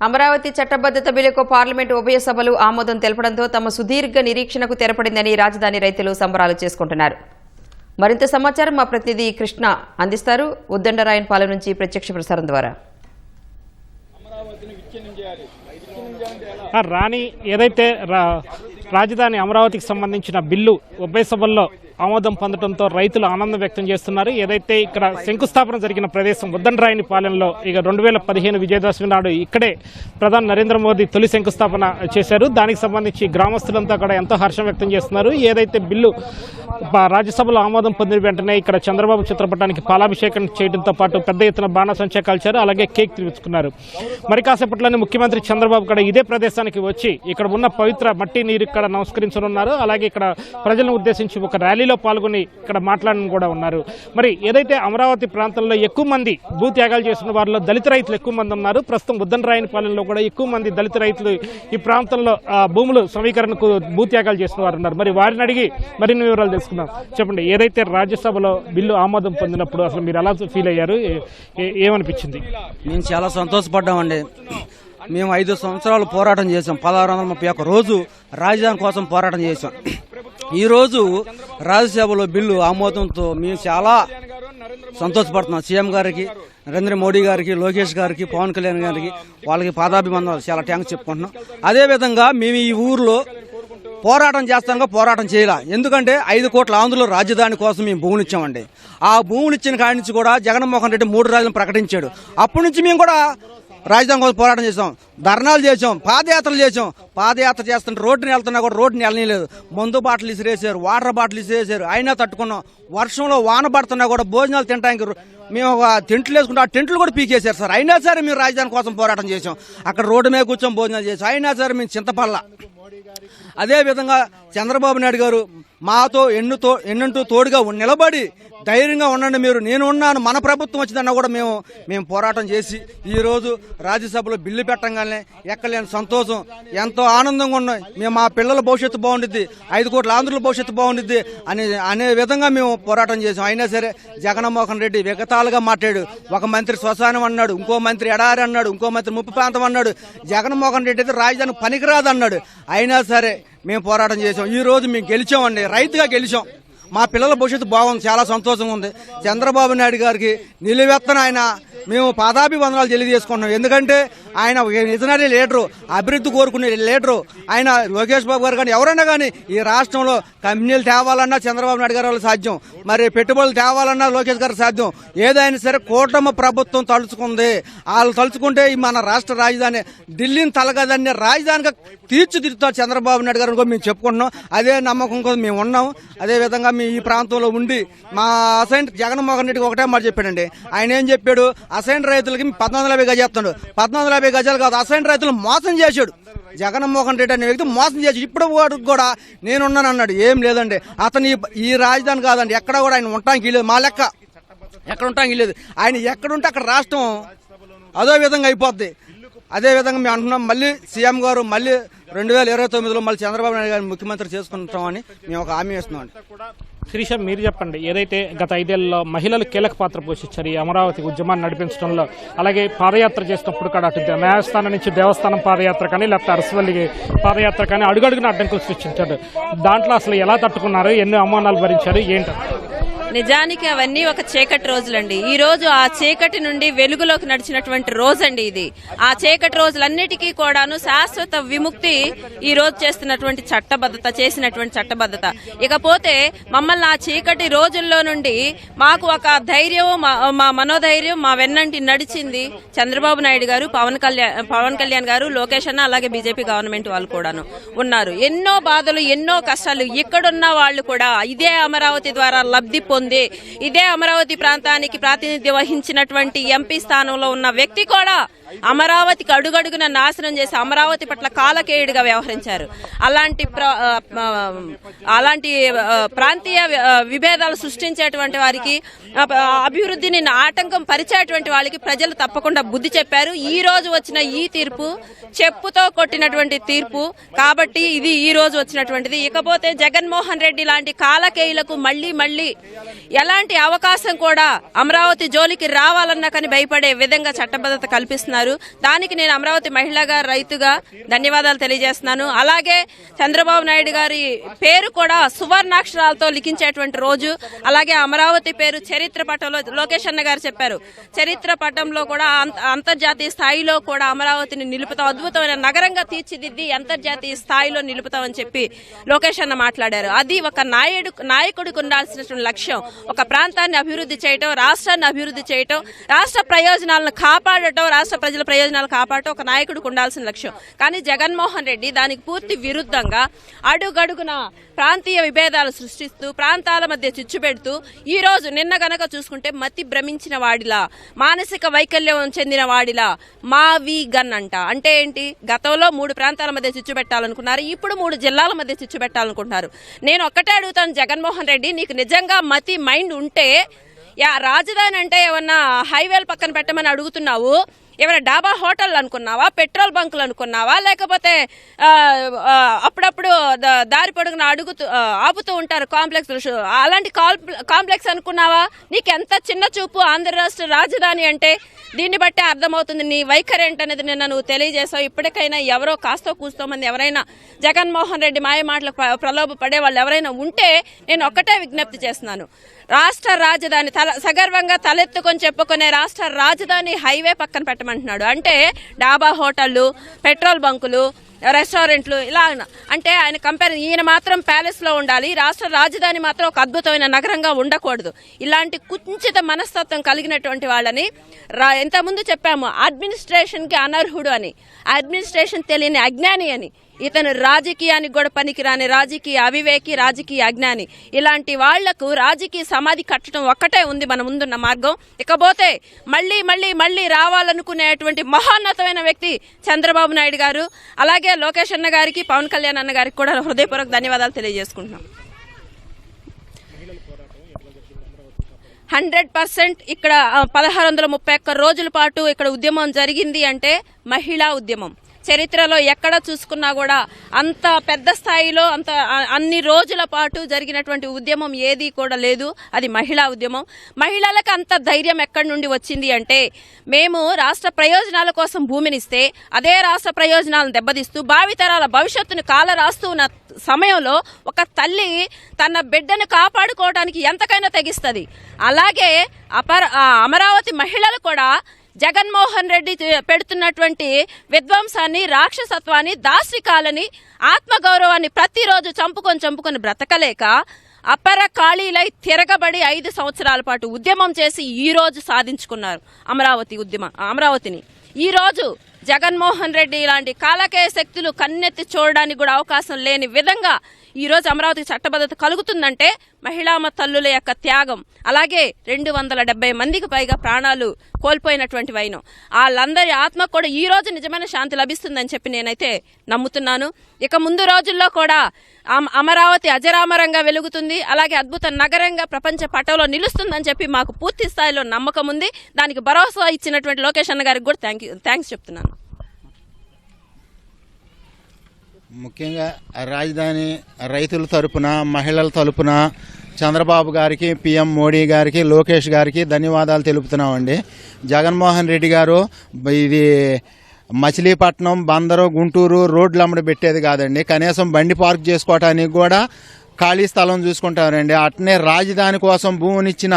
అమరావతి చట్టబద్ధత బిల్లుకు పార్లమెంటు ఉభయ సభలు ఆమోదం తెలపడంతో తమ సుదీర్ఘ నిరీక్షణకు తెరపడిందని రాజధాని రైతులు సంబరాలు చేసుకుంటున్నారు. మరింత సమాచారం మా ప్రతినిధి కృష్ణ అందిస్తారు. ఉద్దండరాయనపాలెం నుంచి ప్రత్యక్ష ప్రసారం ద్వారా. రాణి ఏదైతే రాజధాని అమరావతికి సంబంధించిన బిల్లు ఉభయ సభల్లో ఆమోదం పొందడంతో రైతులు ఆనందం వ్యక్తం చేస్తున్నారు. ఏదైతే ఇక్కడ శంకుస్థాపన జరిగిన ప్రదేశం ఉద్దండరాయనిపాలెంలో ఇక 2015 విజయదశమి నాడు ఇక్కడే ప్రధాని నరేంద్ర మోదీ తొలి శంకుస్థాపన చేశారు. దానికి సంబంధించి గ్రామస్తులంతా కూడా ఎంతో హర్షం వ్యక్తం చేస్తున్నారు. ఏదైతే బిల్లు రాజ్యసభలో ఆమోదం పొందిన వెంటనే ఇక్కడ చంద్రబాబు చిత్రపటానికి పాలాభిషేకం చేయడంతో పాటు పెద్ద ఎత్తున బాణసంచా కాల్చారు. అలాగే కేక్ తిరుగుతున్నారు. మరి కాసేపట్లోనే ముఖ్యమంత్రి చంద్రబాబు కూడా ఇదే ప్రదేశానికి వచ్చి ఇక్కడ ఉన్న పవిత్ర మట్టి నీరు ఇక్కడ నమస్కరించనున్నారు. అలాగే ఇక్కడ ప్రజలను ఉద్దేశించి ఒక ర్యాలీలో పాల్గొని ఇక్కడ మాట్లాడడం కూడా ఉన్నారు. మరి ఏదైతే అమరావతి ప్రాంతంలో ఎక్కువ మంది భూత్యాగాలు చేసిన వారిలో దళిత రైతులు ఎక్కువ మంది ఉన్నారు. ప్రస్తుతం ఉద్దండరాయనిపాలెంలో కూడా ఎక్కువ మంది దళిత రైతులు ఈ ప్రాంతంలో భూములు సమీకరణకు భూత్యాగాలు చేసిన వారు ఉన్నారు. మరి వారిని అడిగి మరిన్ని వివరాలు తెలుసుకుందాం. చెప్పండి, ఏదైతే రాజ్యసభలో బిల్లు ఆమోదం పొందినప్పుడు అసలు మీరు ఎలా ఫీల్ అయ్యారు? ఏమనిపించింది? మేము చాలా సంతోషపడ్డామండి. మేము 5 సంవత్సరాలు పోరాటం చేసాం. 1631 రోజు రాజధాని కోసం పోరాటం చేసాం. ఈరోజు రాజ్యసభలో బిల్లు ఆమోదంతో మేము చాలా సంతోషపడుతున్నాం. సీఎం గారికి, నరేంద్ర మోడీ గారికి, లోకేష్ గారికి, పవన్ కళ్యాణ్ గారికి వాళ్ళకి పాదాభివందనాలు, చాలా థ్యాంక్స్ చెప్పుకుంటున్నాం. అదేవిధంగా మేము ఈ ఊర్లో పోరాటం చేస్తాంగా పోరాటం చేయాల. ఎందుకంటే 5 కోట్ల ఆంధ్రుల రాజధాని కోసం మేము భూములు ఇచ్చామండి. ఆ భూములు ఇచ్చిన కాడి నుంచి కూడా జగన్మోహన్ రెడ్డి 3 రాజధానులు ప్రకటించాడు. అప్పటి నుంచి మేము కూడా రాజధాని కోసం పోరాటం చేసాం, ధర్నాలు చేసాం, పాదయాత్రలు చేసాం. పాదయాత్ర చేస్తుంటే రోడ్డుని వెళ్తున్నా కూడా రోడ్డుని వెళ్ళలేదు. మందు బాటలు ఇసిరేసారు, వాటర్ బాటలు ఇసిరేసారు, అయినా తట్టుకున్నాం. వర్షంలో వాన పడుతున్నా కూడా భోజనాలు తినడానికి మేము ఒక టెంట్లు వేసుకుంటే ఆ టెంట్లు కూడా పీకేశారు సార్. అయినా సరే మేము రాజధాని కోసం పోరాటం చేసాం. అక్కడ రోడ్డు మీద కూర్చొని భోజనాలు చేసాం. అయినా సరే మేము చింతపల్ల. అదేవిధంగా చంద్రబాబు నాయుడు గారు మాతో ఎన్నంటూ తోడుగా నిలబడి ధైర్యంగా ఉండండి, మీరు నేను ఉన్నాను, మన ప్రభుత్వం వచ్చిందన్నా కూడా మేము పోరాటం చేసి ఈరోజు రాజ్యసభలో బిల్లు పెట్టంగానే ఎక్కలేని సంతోషం, ఎంతో ఆనందంగా ఉన్నాయి. మేము మా పిల్లల భవిష్యత్తు బాగుండిద్ది, 5 కోట్ల ఆంధ్రుల భవిష్యత్తు బాగుండిద్ది అనే విధంగా మేము పోరాటం చేసాం. అయినా సరే జగన్మోహన్ రెడ్డి విగతాలుగా మాట్లాడు. ఒక మంత్రి శ్మశానం అన్నాడు, ఇంకో మంత్రి ఎడారి అన్నాడు, ఇంకో మంత్రి ముప్పు ప్రాంతం అన్నాడు. జగన్మోహన్ రెడ్డి అయితే రాజధాని పనికిరాదు అన్నాడు. అయినా సరే మేము పోరాటం చేసాం. ఈ రోజు మేము గెలిచామండి, రైతుగా గెలిచాం. మా పిల్లల భవిష్యత్తు బాగుంది, చాలా సంతోషంగా ఉంది. చంద్రబాబు నాయుడు గారికి నిలువెత్తన ఆయన మేము పాదాభివందనాలు తెలియజేసుకుంటున్నాం. ఎందుకంటే ఆయన విజనరీ లీడరు, అభివృద్ధి కోరుకునే లీడరు. ఆయన లోకేష్ బాబు గారు కానీ ఎవరైనా కానీ ఈ రాష్ట్రంలో కంపెనీలు తేవాలన్నా చంద్రబాబు నాయుడు గారు సాధ్యం, మరి పెట్టుబడులు తేవాలన్నా లోకేష్ గారు సాధ్యం. ఏదైనా సరే కూటమి ప్రభుత్వం తలుచుకుంది. వాళ్ళు తలుచుకుంటే మన రాష్ట్ర రాజధాని ఢిల్లీని తలగదన్ని రాజధానిగా తీర్చిదిద్దుతారు చంద్రబాబు నాయుడు గారు మేము చెప్పుకుంటున్నాం. అదే నమ్మకం కోసం మేము ఉన్నాం. అదేవిధంగా మేము ఈ ప్రాంతంలో ఉండి మా అసైన్ జగన్మోహన్ రెడ్డికి ఒకటే మాట చెప్పాడండి. ఆయన ఏం చెప్పాడు? అసైన్ రైతులకి 1450 గజాలు చెప్తాడు. 1450 గజాలు కాదు, అసైన్ రైతులు మోసం చేశాడు. జగన్మోహన్ రెడ్డి అనే వ్యక్తి మోసం చేసి ఇప్పుడు కూడా నేనున్నాను అన్నాడు. ఏం లేదండి, అతను ఈ రాజధాని కాదండి, ఎక్కడ కూడా ఆయన ఉండటానికి లేదు. మా లెక్క ఎక్కడ ఉండటానికి లేదు. ఆయన ఎక్కడుంటే అక్కడ రాష్ట్రం అదో విధంగా అయిపోద్ది. అదేవిధంగా మేము అంటున్నాం, మళ్ళీ సీఎం గారు మళ్ళీ 2029లో మళ్ళీ చంద్రబాబు నాయుడు గారిని ముఖ్యమంత్రి చేసుకుంటామని మేము ఒక హామీ ఇస్తున్నాం. శిరీష, మీరు చెప్పండి, ఏదైతే గత 5 ఏళ్లలో మహిళలు కీలక పాత్ర పోషించారు ఈ అమరావతి ఉద్యమాన్ని నడిపించడంలో. అలాగే పాదయాత్ర చేసినప్పుడు కూడా అటు న్యాయస్థానం నుంచి దేవస్థానం పాదయాత్ర కానీ లేకపోతే అరసవల్లి పాదయాత్ర కానీ అడుగడుగున అడ్డంకులు సృష్టించారు. దాంట్లో అసలు ఎలా తట్టుకున్నారు? ఎన్ని అవమానాలు భరించారు? ఏంటి? నిజానికి అవన్నీ ఒక చీకటి రోజులండి. ఈ రోజు ఆ చీకటి నుండి వెలుగులోకి నడిచినటువంటి రోజండి ఇది. ఆ చీకటి రోజులన్నిటికీ కూడాను శాశ్వత విముక్తి ఈ రోజు చేసినటువంటి చట్టబద్ధత. ఇకపోతే మమ్మల్ని ఆ చీకటి రోజుల్లో నుండి మాకు ఒక ధైర్యం, మా మనోధైర్యం మా వెన్నంటి నడిచింది చంద్రబాబు నాయుడు గారు, పవన్ కళ్యాణ్ గారు, లోకేష్ అన్న, అలాగే బీజేపీ గవర్నమెంట్ వాళ్ళు కూడాను ఉన్నారు. ఎన్నో బాధలు, ఎన్నో కష్టాలు ఇక్కడున్న వాళ్ళు కూడా ఇదే అమరావతి ద్వారా లబ్ధి పొంది ఇదే అమరావతి ప్రాంతానికి ప్రాతినిధ్యం వహించినటువంటి ఎంపీ స్థానంలో ఉన్న వ్యక్తి కూడా అమరావతికి అడుగడుగున నాశనం చేసి అమరావతి పట్ల కాలకేయుడిగా వ్యవహరించారు. అలాంటి ప్రాంతీయ విభేదాలు సృష్టించేటువంటి వారికి, అభివృద్ధిని ఆటంకం పరిచేటువంటి వాళ్ళకి ప్రజలు తప్పకుండా బుద్ధి చెప్పారు. ఈ రోజు వచ్చిన ఈ తీర్పు చెప్పుతో కొట్టినటువంటి తీర్పు కాబట్టి ఇది ఈ రోజు వచ్చినటువంటిది. ఇకపోతే జగన్మోహన్ రెడ్డి లాంటి కాలకేయులకు మళ్లీ ఎలాంటి అవకాశం కూడా అమరావతి జోలికి రావాలన్నా కానీ భయపడే విధంగా చట్టబద్ధత కల్పిస్తున్నారు. దానికి నేను అమరావతి మహిళగా రైతుగా ధన్యవాదాలు తెలియజేస్తున్నాను. అలాగే చంద్రబాబు నాయుడు గారి పేరు కూడా సువర్ణాక్షరాలతో లిఖించేటువంటి రోజు. అలాగే అమరావతి పేరు చరిత్ర పటంలో లోకేష్ అన్న గారు చెప్పారు, చరిత్ర పటంలో కూడా అంతర్జాతీయ స్థాయిలో కూడా అమరావతిని నిలుపుతాం, అద్భుతమైన నగరంగా తీర్చిదిద్ది అంతర్జాతీయ స్థాయిలో నిలుపుతామని చెప్పి లోకేష్ అన్న మాట్లాడారు. అది ఒక నాయకుడికి ఉండాల్సినటువంటి లక్ష్యం. ఒక ప్రాంతాన్ని అభివృద్ధి చేయటం, రాష్ట్రాన్ని అభివృద్ధి చేయటం, రాష్ట్ర ప్రయోజనాలను కాపాడటం, రాష్ట్ర ప్రజల ప్రయోజనాలు కాపాడటం ఒక నాయకుడికి ఉండాల్సిన లక్ష్యం. కానీ జగన్మోహన్ రెడ్డి దానికి పూర్తి విరుద్ధంగా అడుగడుగున ప్రాంతీయ విభేదాలు సృష్టిస్తూ ప్రాంతాల మధ్య చిచ్చు పెడుతూ ఈ రోజు నిన్న గనక చూసుకుంటే మతి భ్రమించిన వాడిలా, మానసిక వైకల్యం చెందిన వాడిలా మావి గన్ అంట. అంటే ఏంటి? గతంలో 3 ప్రాంతాల మధ్య చిచ్చు పెట్టాలనుకున్నారు, ఇప్పుడు 3 జిల్లాల మధ్య చిచ్చు పెట్టాలనుకుంటున్నారు. నేను ఒక్కటే అడుగుతాను జగన్మోహన్ రెడ్డి, నీకు నిజంగా మైండ్ ఉంటే రాజధాని అంటే ఏమన్నా హైవేల పక్కన పెట్టమని అడుగుతున్నావు? ఏమైనా డాబా హోటల్ అనుకున్నావా, పెట్రోల్ బంకులు అనుకున్నావా, లేకపోతే అప్పుడప్పుడు దారి పొడుగున ఆపుతూ ఉంటారు కాంప్లెక్స్, అలాంటి కాంప్లెక్స్ అనుకున్నావా? నీకు ఎంత చిన్న చూపు ఆంధ్ర రాష్ట్ర రాజధాని అంటే. దీన్ని బట్టే అర్థమవుతుంది నీ వైఖరి ఏంటనేది నిన్న నువ్వు తెలియజేసావు. ఇప్పటికైనా ఎవరో కాస్తో కూస్తో మంది ఎవరైనా జగన్మోహన్ రెడ్డి మాయ మాటలకు ప్రలోభ పడే వాళ్ళు ఎవరైనా ఉంటే నేను ఒక్కటే విజ్ఞప్తి చేస్తున్నాను, రాష్ట్ర రాజధాని సగర్వంగా తలెత్తుకొని చెప్పుకునే రాష్ట్ర రాజధాని హైవే పక్కన పెట్టమంటున్నాడు. అంటే డాబా హోటళ్లు, పెట్రోల్ బంకులు, రెస్టారెంట్లు ఇలా. అంటే ఆయన ఈయన మాత్రం ప్యాలెస్ లో ఉండాలి, రాష్ట్ర రాజధాని మాత్రం ఒక అద్భుతమైన నగరంగా ఉండకూడదు. ఇలాంటి కుంచిత మనస్తత్వం కలిగినటువంటి వాళ్ళని ఇంతకుముందు చెప్పాము, అడ్మినిస్ట్రేషన్ కి అనర్హుడు అని, అడ్మినిస్ట్రేషన్ తెలియని అజ్ఞాని అని. ఇతను రాజకీయానికి కూడా పనికిరాని రాజకీయ అవివేకి, రాజకీయ అజ్ఞాని. ఇలాంటి వాళ్లకు రాజకీయ సమాధి కట్టడం ఒక్కటే ఉంది మన ముందున్న మార్గం. ఇకపోతే మళ్లీ మళ్లీ మళ్లీ రావాలనుకునేటువంటి మహోన్నతమైన వ్యక్తి చంద్రబాబు నాయుడు గారు. అలాగే లోకేష్ అన్న గారికి, పవన్ కళ్యాణ్ అన్న గారికి కూడా హృదయపూర్వక ధన్యవాదాలు తెలియజేసుకుంటున్నాం. 100% ఇక్కడ 1631 రోజుల పాటు ఇక్కడ ఉద్యమం జరిగింది అంటే మహిళా ఉద్యమం. చరిత్రలో ఎక్కడ చూసుకున్నా కూడా అంత పెద్ద స్థాయిలో అన్ని రోజుల పాటు జరిగినటువంటి ఉద్యమం ఏది కూడా లేదు. అది మహిళా ఉద్యమం. మహిళలకు అంత ధైర్యం ఎక్కడి నుండి వచ్చింది అంటే, మేము రాష్ట్ర ప్రయోజనాల కోసం భూమినిస్తే అదే రాష్ట్ర ప్రయోజనాలను దెబ్బతీస్తూ భావితరాల భవిష్యత్తును కాలరాస్తూ ఉన్న సమయంలో ఒక తల్లి తన బిడ్డను కాపాడుకోవడానికి ఎంతకైనా తెగిస్తుంది. అలాగే అమరావతి మహిళలు కూడా జగన్మోహన్ రెడ్డి పెడుతున్నటువంటి విధ్వంసాన్ని, రాక్షసత్వాన్ని, దాస్తికాలని, ఆత్మగౌరవాన్ని ప్రతిరోజు చంపుకొని బ్రతకలేక అపర ఖాళీలై తిరగబడి 5 సంవత్సరాల పాటు ఉద్యమం చేసి ఈ రోజు సాధించుకున్నారు అమరావతిని. ఈ రోజు జగన్మోహన్ రెడ్డి ఇలాంటి కాలకేయ శక్తులు కన్నెత్తి చూడడానికి కూడా అవకాశం లేని విధంగా ఈ రోజు అమరావతికి చట్టబద్ధత కలుగుతుందంటే మహిళా తల్లుల యొక్క త్యాగం, అలాగే 270 మందికి పైగా ప్రాణాలు కోల్పోయినటువంటి వైనం, వాళ్ళందరి ఆత్మ కూడా ఈ రోజు నిజమైన శాంతి లభిస్తుందని చెప్పి నేనైతే నమ్ముతున్నాను. ఇక ముందు రోజుల్లో కూడా అమరావతి అజరామరంగా వెలుగుతుంది, అలాగే అద్భుత నగరంగా ప్రపంచ పటంలో నిలుస్తుందని చెప్పి మాకు పూర్తి స్థాయిలో నమ్మకం ఉంది. దానికి భరోసా ఇచ్చినటువంటి లోకేష్ అన్న గారికి కూడా థ్యాంక్స్ చెప్తున్నాను. ముఖ్యంగా రాజధాని రైతుల తరపున, మహిళల తరపున చంద్రబాబు గారికి, పీఎం మోడీ గారికి, లోకేష్ గారికి ధన్యవాదాలు తెలుపుతున్నామండి. జగన్మోహన్ రెడ్డి గారు ఇది మచిలీపట్నం, బందరు, గుంటూరు రోడ్లు అమ్మడి పెట్టేది కాదండి, కనీసం బండి పార్క్ చేసుకోవటానికి కూడా ఖాళీ స్థలం చూసుకుంటారండి. అట్నే రాజధాని కోసం భూమినిచ్చిన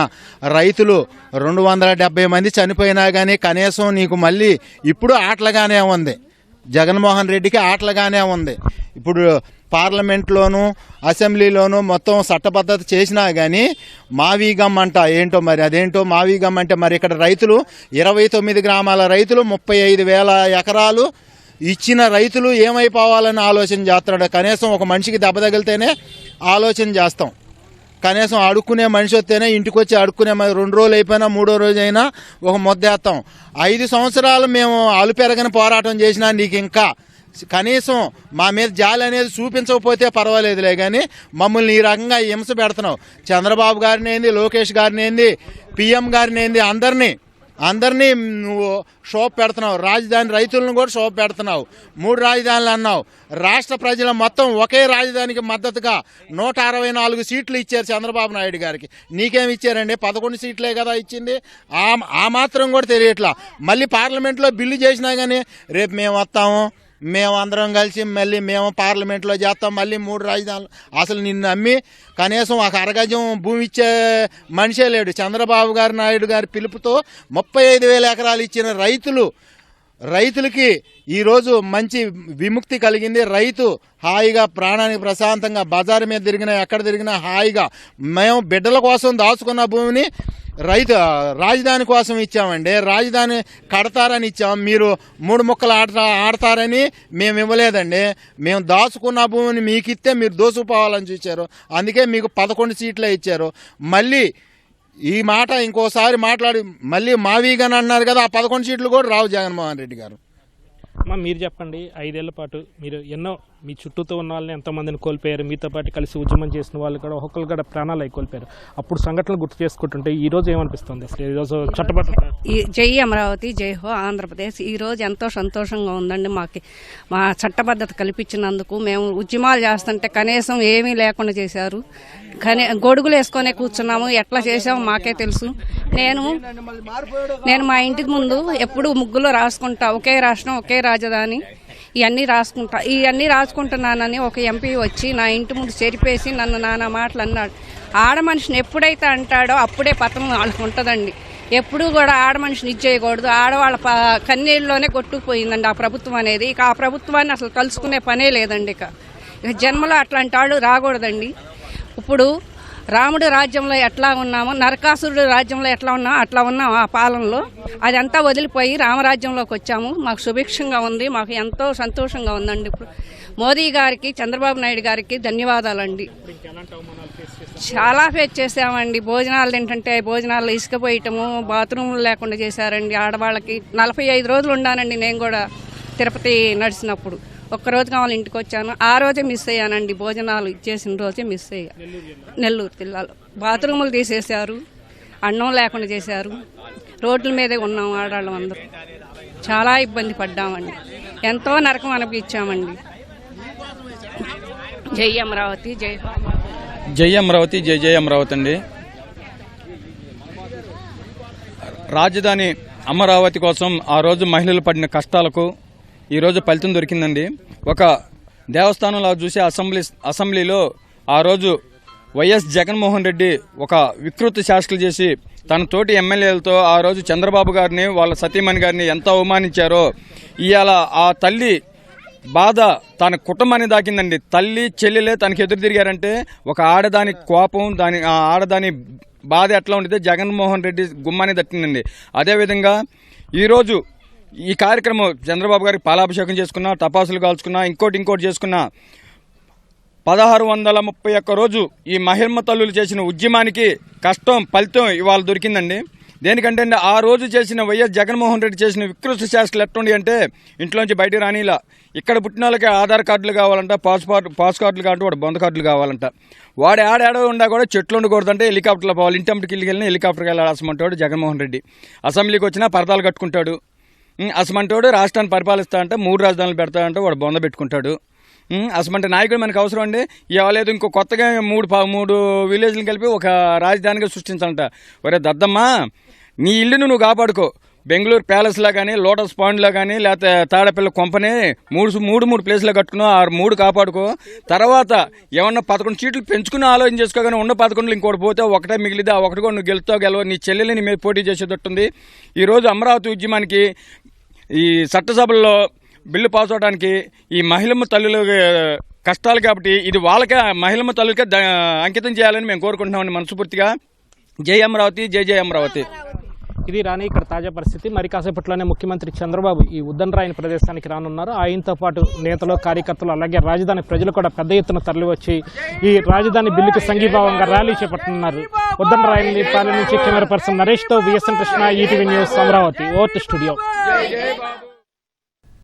రైతులు 270 మంది చనిపోయినా కానీ కనీసం నీకు మళ్ళీ ఇప్పుడు ఆటలుగానే ఉంది, జగన్మోహన్ రెడ్డికి ఆటలుగానే ఉంది. ఇప్పుడు పార్లమెంట్లోనూ అసెంబ్లీలోనూ మొత్తం చట్టబద్ధత చేసినా కానీ మావీగమ్ అంట ఏంటో మరి, అదేంటో మావీగమ్ అంటే మరి ఇక్కడ రైతులు 29 గ్రామాల రైతులు 35,000 ఎకరాలు ఇచ్చిన రైతులు ఏమైపోవాలని ఆలోచన చేస్తున్నాడు. కనీసం ఒక మనిషికి దెబ్బ తగిలితేనే ఆలోచన చేస్తాం, కనీసం అడుక్కునే మనిషి వస్తేనే ఇంటికి వచ్చి అడుక్కునే 2 రోజులు అయిపోయినా 3వ రోజు అయినా ఒక ముద్దేస్తాం. 5 సంవత్సరాలు మేము అలుపెరగని పోరాటం చేసినా నీకు ఇంకా కనీసం మా మీద జాలి అనేది చూపించకపోతే పర్వాలేదులే, కానీ మమ్మల్ని ఈ రకంగా హింస పెడుతున్నావు. చంద్రబాబు గారిని ఏంది, లోకేష్ గారిని ఏంది, పీఎం గారిని ఏంది, అందరినీ అందరినీ నువ్వు షోప్ పెడుతున్నావు, రాజధాని రైతులను కూడా షోప్ పెడుతున్నావు. 3 రాజధానులు అన్నావు. రాష్ట్ర ప్రజల మొత్తం ఒకే రాజధానికి మద్దతుగా 164 సీట్లు ఇచ్చారు చంద్రబాబు నాయుడు గారికి. నీకేమి ఇచ్చారండి? 11 సీట్లే కదా ఇచ్చింది. ఆ మాత్రం కూడా తెలియట్లా. మళ్ళీ పార్లమెంట్లో బిల్లు చేసినా కానీ రేపు మేము వస్తాము, మేము అందరం కలిసి మళ్ళీ మేము పార్లమెంట్లో చేస్తాం, మళ్ళీ 3 రాజధానులు. అసలు నిన్ను అమ్మి కనీసం ఒక అరగజం భూమి ఇచ్చే మనిషే లేడు. చంద్రబాబు నాయుడు గారి పిలుపుతో 35,000 ఎకరాలు ఇచ్చిన రైతులకి ఈరోజు మంచి విముక్తి కలిగింది. రైతు హాయిగా ప్రాణానికి ప్రశాంతంగా బజారు మీద తిరిగినా ఎక్కడ తిరిగినా హాయిగా. మేము బిడ్డల కోసం దాచుకున్న భూమిని రాజధాని కోసం ఇచ్చామండి. రాజధాని కడతారని ఇచ్చాం. మీరు 3 ముక్కలు ఆడతారని మేము ఇవ్వలేదండి. మేము దాచుకున్న భూమిని మీకు ఇస్తే మీరు దోసుకుపోవాలని చూశారు. అందుకే మీకు 11 సీట్లే ఇచ్చారు. మళ్ళీ ఈ మాట ఇంకోసారి మాట్లాడి మళ్ళీ మావీగాని అన్నారు కదా, ఆ 11 సీట్లు కూడా రావు జగన్మోహన్ రెడ్డి గారు. అమ్మా మీరు చెప్పండి, 5 ఏళ్ల పాటు మీరు ఎన్నో మీ చుట్టూతో ఉన్న వాళ్ళని ఎంతోమందిని కోల్పోయారు. మీతో పాటు కలిసి ఉద్యమం చేసిన వాళ్ళు కూడా ఒక్కొక్కరు కూడా ప్రాణాలు అయి కోల్పోయారు. అప్పుడు సంఘటనలు గుర్తు చేసుకుంటుంటే ఈ రోజు ఏమనిపిస్తుంది? అసలు ఈరోజు జై అమరావతి, జై హో ఆంధ్రప్రదేశ్. ఈరోజు ఎంతో సంతోషంగా ఉందండి. మా చట్టబద్ధత కల్పించినందుకు. మేము ఉద్యమాలు చేస్తుంటే కనీసం ఏమీ లేకుండా చేశారు. గొడుగులు వేసుకొని కూర్చున్నాము. ఎట్లా చేసామో మాకే తెలుసు. నేను మా ఇంటి ముందు ఎప్పుడు ముగ్గులో రాసుకుంటా, ఒకే రాష్ట్రం ఒకే రాజధాని, ఇవన్నీ రాసుకుంటున్నానని ఒక ఎంపీ వచ్చి నా ఇంటి ముందు చెరిపేసి నన్ను నానా మాటలు అన్నాడు. ఆడ మనిషిని ఎప్పుడైతే అంటాడో అప్పుడే పతనం వాళ్ళకి ఉంటుందండి. ఎప్పుడూ కూడా ఆడ మనిషిని ఇచ్చేయకూడదు. ఆడవాళ్ళ కన్నీళ్ళలోనే కొట్టుకుపోయిందండి ఆ ప్రభుత్వం అనేది. ఇక ఆ ప్రభుత్వాన్ని అసలు కలుసుకునే పనే లేదండి. ఇక జన్మలో అట్లాంటి వాళ్ళు రాకూడదండి. ఇప్పుడు రాముడు రాజ్యంలో ఎట్లా ఉన్నామో, నరకాసురుడు రాజ్యంలో ఎట్లా ఉన్నామో అట్లా ఉన్నాం ఆ పాలనలో. అదంతా వదిలిపోయి రామరాజ్యంలోకి వచ్చాము. మాకు సుభిక్షంగా ఉంది. మాకు ఎంతో సంతోషంగా ఉందండి. ఇప్పుడు మోదీ గారికి, చంద్రబాబు నాయుడు గారికి ధన్యవాదాలండి. చాలా ఫేస్ చేసామండి. భోజనాలు తింటుంటే భోజనాల్లో ఇసుకపోయటము, బాత్రూములు లేకుండా చేశారండి ఆడవాళ్ళకి. 45 రోజులు ఉన్నానండి నేను కూడా తిరుపతి నడిచినప్పుడు. ఒక్కరోజు కావాలి ఇంటికి వచ్చాను. ఆ రోజే మిస్ అయ్యానండి. భోజనాలు ఇచ్చేసిన రోజే మిస్ అయ్యా. నెల్లూరు జిల్లాలో బాత్రూములు తీసేశారు, అన్నం లేకుండా చేశారు. రోడ్ల మీదే ఉన్నాం ఆడవాళ్ళం అందరూ. చాలా ఇబ్బంది పడ్డామండి. ఎంతో నరకం అనిపించామండి. జై అమరావతి, జై జై అమరావతి, జై జై అమరావతి అండి. రాజధాని అమరావతి కోసం ఆ రోజు మహిళలు పడిన కష్టాలకు ఈరోజు ఫలితం దొరికిందండి. ఒక దేవస్థానంలో చూసి అసెంబ్లీలో ఆ రోజు వైఎస్ జగన్మోహన్ రెడ్డి ఒక వికృతి శాసనలు చేసి తన తోటి ఎమ్మెల్యేలతో ఆ రోజు చంద్రబాబు గారిని, వాళ్ళ సతీమణి గారిని ఎంత అవమానించారో ఇవాళ ఆ తల్లి బాధ తన కుటుంబాన్ని దాకిందండి. తల్లి చెల్లెలే తనకి ఎదురు తిరిగారంటే ఒక ఆడదాని కోపం, ఆ ఆడదాని బాధ ఎట్లా ఉండితే జగన్మోహన్ రెడ్డి గుమ్మాన్ని దట్టిందండి. అదేవిధంగా ఈరోజు ఈ కార్యక్రమం చంద్రబాబు గారికి పాలాభిషేకం చేసుకున్నా, టపాసులు కాల్చుకున్నా, ఇంకోటి చేసుకున్నా 1631 రోజు ఈ మహిళ తల్లులు చేసిన ఉద్యమానికి కష్టం ఫలితం ఇవాళ దొరికిందండి. దేనికంటే ఆ రోజు చేసిన వైఎస్ జగన్మోహన్ రెడ్డి చేసిన వికృత శాసనలు ఎట్లుండి అంటే ఇంట్లోంచి బయట రానిలా. ఇక్కడ పుట్టిన వాళ్ళకి ఆధార్ కార్డులు కావాలంట, పాస్ కార్డులు కావాలంటే వాడు బొంద కార్డులు కావాలంట. వాడు ఆడాడో ఉండా కూడా చెట్లు ఉండకూడదంటే హెలికాప్టర్లో పోవాలి. ఇంటి ఇల్లుకి వెళ్ళినా హెలికాప్టర్కి వెళ్ళాల్సమంటాడు జగన్మోహన్ రెడ్డి. అసెంబ్లీకి వచ్చినా పరదాలు కట్టుకుంటాడు. అసమంటోడు రాష్ట్రాన్ని పరిపాలిస్తా అంటే 3 రాజధానులు పెడతాడంటే వాడు బొంద పెట్టుకుంటాడు. అసమంటే నాయకుడు మనకు అవసరం అండి. ఇవ్వలేదు ఇంకో కొత్తగా 3 విలేజ్లు కలిపి ఒక రాజధానిగా సృష్టించాలంట. ఒరే దద్దమ్మా, నీ ఇల్లును నువ్వు కాపాడుకో. బెంగళూరు ప్యాలెస్లో కానీ, లోటస్ పాండ్లో కానీ, లేకపోతే తాడపిల్ల కొంపని 3 ప్లేస్లో కట్టుకున్నావు. 3 కాపాడుకో. తర్వాత ఏమన్నా 11 సీట్లు పెంచుకుని ఆలోచన చేసుకో. కానీ ఉన్న 11 ఇంకోటి పోతే ఒకటే మిగిలిది. ఆ ఒకటి కూడా నువ్వు గెలుస్తావు. నీ చెల్లెల్ని నీ మీద పోటీ చేసేటట్టుంది. ఈరోజు అమరావతి ఉద్యమానికి ఈ చట్టసభల్లో బిల్లు పాస్ అవడానికి ఈ మహిళమ్మ తల్లుల కష్టాలు కాబట్టి ఇది వాళ్ళకే, మహిళమ్మ తల్లులకే అంకితం చేయాలని మేము కోరుకుంటున్నామండి మనస్ఫూర్తిగా. జై అమరావతి, జై జై అమరావతి. ఇది రాని ఇక్కడ తాజా పరిస్థితి. మరి కాసేపట్లోనే ముఖ్యమంత్రి చంద్రబాబు ఈ ఉద్దండరాయని ప్రదేశానికి రానున్నారు. ఆయనతో పాటు నేతలు, కార్యకర్తలు, అలాగే రాజధాని ప్రజలు కూడా పెద్ద ఎత్తున తరలివచ్చి ఈ రాజధాని బిల్లుకి సంఘీభావంగా ర్యాలీ చేపడుతున్నారు. ఉద్దండరాయని పాలన నుంచి కెమెరా పర్సన్ నరేష్తో VSN Krishna, ETV news, Amaravati. Over to studio.